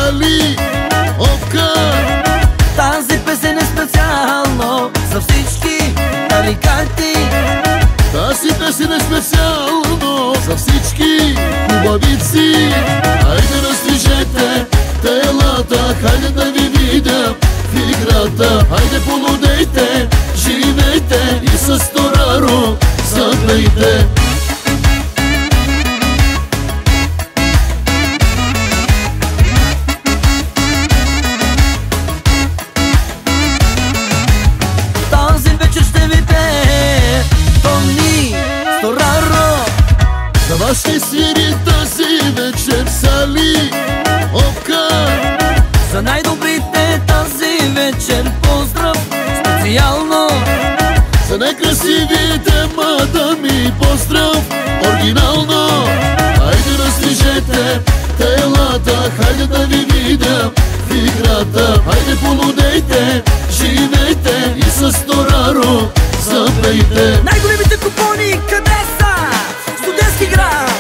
Сали Ока. Тази песен е специално за всички тарикати. Тази песен е специално за всички хубавици. Хайде раздвижете телата, хайде да ви видя в играта. Хайде полудейте, живейте и с Тораро запейте. Тази вечер ще ви пее Тони Тораро. За вас ще свири тази вечер Сали Ока. За най-добрите тази вечер поздрав специално. За най-красивите мадами поздрав оригинално. Хайде раздвижете телата, хайде да ви видя в играта. Хайде полудейте, живейте и с Тораро запейте. Най-големите купони къде са? Студентски град,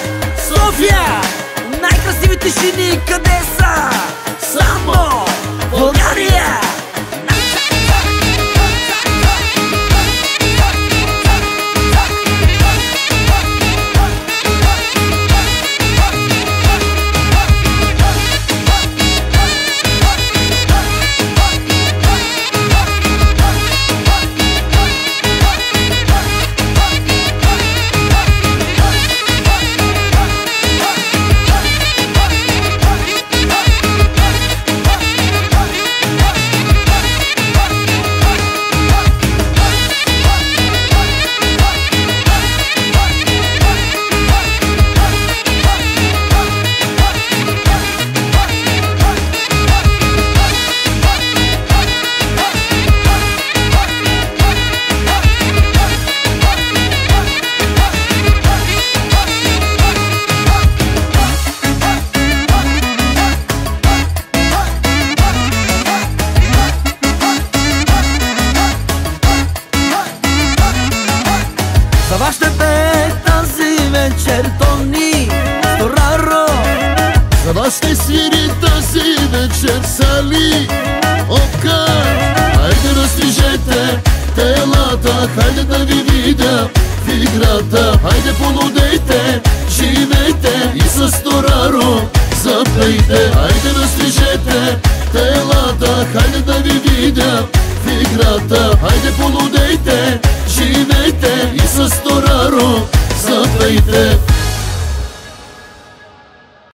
София. Най-красивите жени къде са? Само България. За вас ще пее тази вечер Тони Тораро. За вас ще свири тази вечер Сали Ока. Хайде раздвижете телата, хайде да ви видя в играта. Хайде полудейте, живейте и с Тораро запейте. Хайде раздвижете телата, хайде да ви видя в играта. Хайде полудейте, живейте и с Тораро запейте.